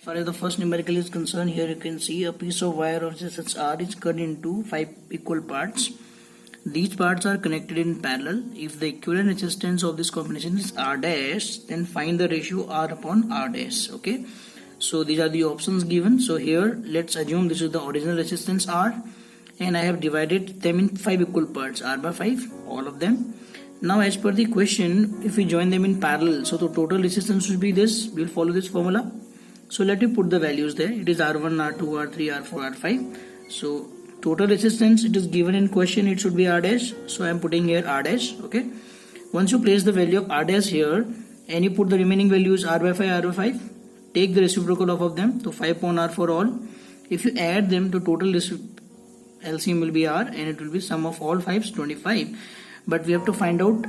As far as the first numerical is concerned, here you can see a piece of wire of resistance R is cut into 5 equal parts. These parts are connected in parallel. If the equivalent resistance of this combination is R dash, then find the ratio R upon R dash. Okay, so these are the options given. So here let's assume this is the original resistance R, and I have divided them in 5 equal parts, R by 5, all of them. Now as per the question, if we join them in parallel, so the total resistance should be this. We'll follow this formula. So let me put the values there. It is R1, R2, R3, R4, R5. So total resistance, it is given in question, it should be R dash. So I am putting here R dash. Okay. Once you place the value of R dash here and you put the remaining values R by 5, R by 5, take the reciprocal of them. So 5 upon R for all. If you add them, the total LCM will be R, and it will be sum of all 5s 25. But we have to find out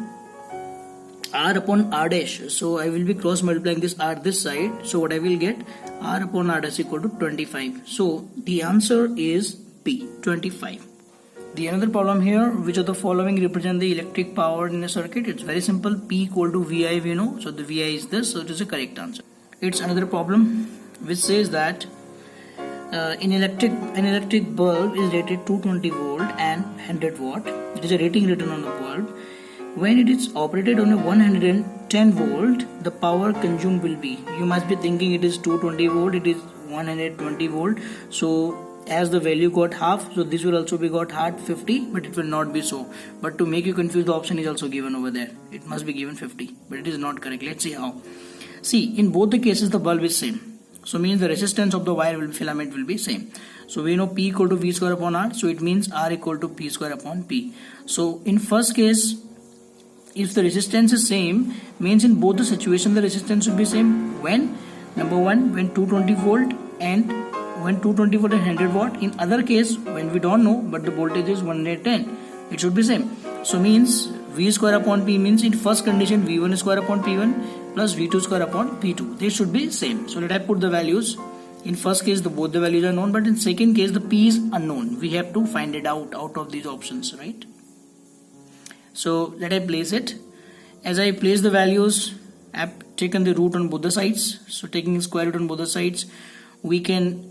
R upon R dash. So I will be cross multiplying this R this side. So what I will get, R upon R dash equal to 25. So the answer is P, 25. The another problem here, which of the following represent the electric power in a circuit? It's very simple. P equal to VI, we know. So the VI is this. So it is a correct answer. It's another problem which says that an electric bulb is rated 220 volt and 100 watt. It is a rating written on the bulb. When it is operated on a 110 volt, the power consumed will be, you must be thinking it is 220 volt, it is 120 volt. So as the value got half, so this will also be got half 50, but it will not be so. But to make you confused, the option is also given over there. It must be given 50, but it is not correct. Let's see how. See, in both the cases the bulb is same. So means the resistance of the wire filament will be same. So we know P equal to V square upon R. So it means R equal to P square upon P. So in first case, if the resistance is same, means in both the situations the resistance should be same. When? Number one, when 220 volt and when 220 volt and 100 watt. In other case, when we don't know, but the voltage is 110, it should be same. So means V square upon P means in first condition V1 square upon P1 plus V2 square upon P2. They should be same. So let I put the values. In first case, both the values are known, but in second case, the P is unknown. We have to find it out of these options, right? So let I place it. As I place the values, I have taken the root on both the sides. So taking the square root on both the sides, we can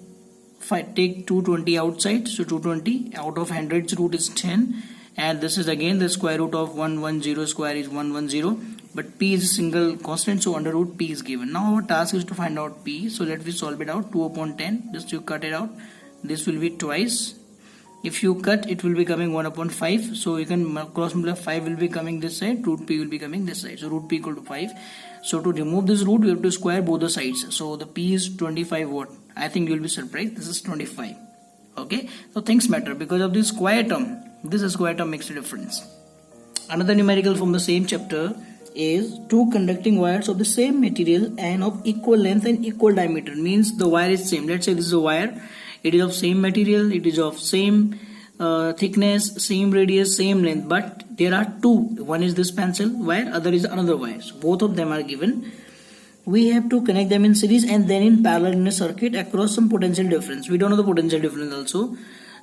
take 220 outside. So 220 out of 100's root is 10. And this is again the square root of 110 square is 110. But P is a single constant, so under root P is given. Now our task is to find out P. So let me solve it out. 2 upon 10. Just you cut it out. This will be twice. If you cut, it will be coming 1 upon 5. So you can cross multiply. 5 will be coming this side. Root P will be coming this side. So root P equal to 5. So to remove this root, we have to square both the sides. So the P is 25 watt. I think you will be surprised. This is 25. Okay. So things matter because of this square term. This square term makes a difference. Another numerical from the same chapter is two conducting wires of the same material and of equal length and equal diameter. Means the wire is same. Let's say this is a wire. It is of same material, it is of same thickness, same radius, same length, but there are two. One is this pencil wire, other is another wire. So both of them are given. We have to connect them in series and then in parallel in a circuit across some potential difference. We don't know the potential difference also.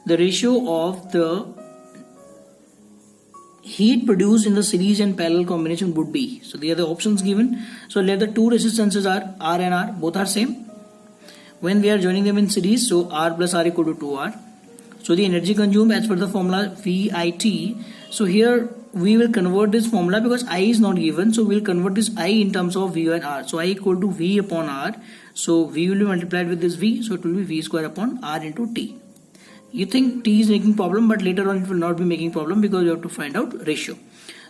The ratio of the heat produced in the series and parallel combination would be. So they are the options given. So let the two resistances are R and R, both are same. When we are joining them in series, so R plus R equal to 2R. So the energy consumed as per the formula VIT. So here we will convert this formula because I is not given. So we will convert this I in terms of V and R. So I equal to V upon R. So V will be multiplied with this V. So it will be V square upon R into T. You think T is making problem, but later on it will not be making problem because you have to find out ratio.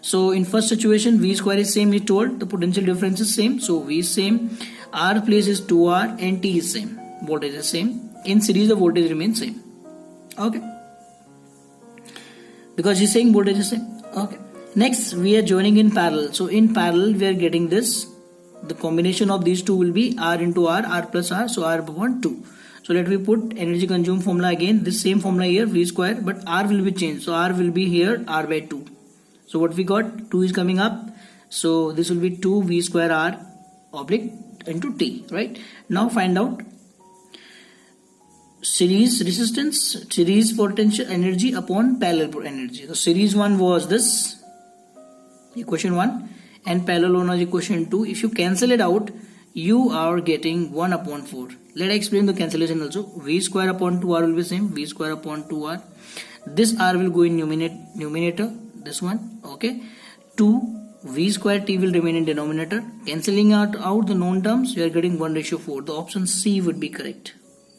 So in first situation, V square is same, we told. The potential difference is same. So V is same. R place is 2R and T is same. Voltage is same. In series, the voltage remains same. Okay. Because he's saying voltage is same. Okay. Next, we are joining in parallel. So in parallel, we are getting this. The combination of these two will be R into R, R plus R. So R upon 2. So let me put energy consumed formula again. This same formula here, V square, but R will be changed. So R will be here, R by 2. So what we got, 2 is coming up. So this will be 2 V square R oblique into T, right? Now find out series resistance, series potential energy upon parallel energy. So series one was this, equation 1, and parallel one was equation 2. If you cancel it out, you are getting 1 upon 4. Let I explain the cancellation also. V square upon 2r will be same, V square upon 2r. This r will go in numerator, this one, okay. 2 V square t will remain in denominator. Cancelling out the known terms, you are getting 1:4. The option C would be correct.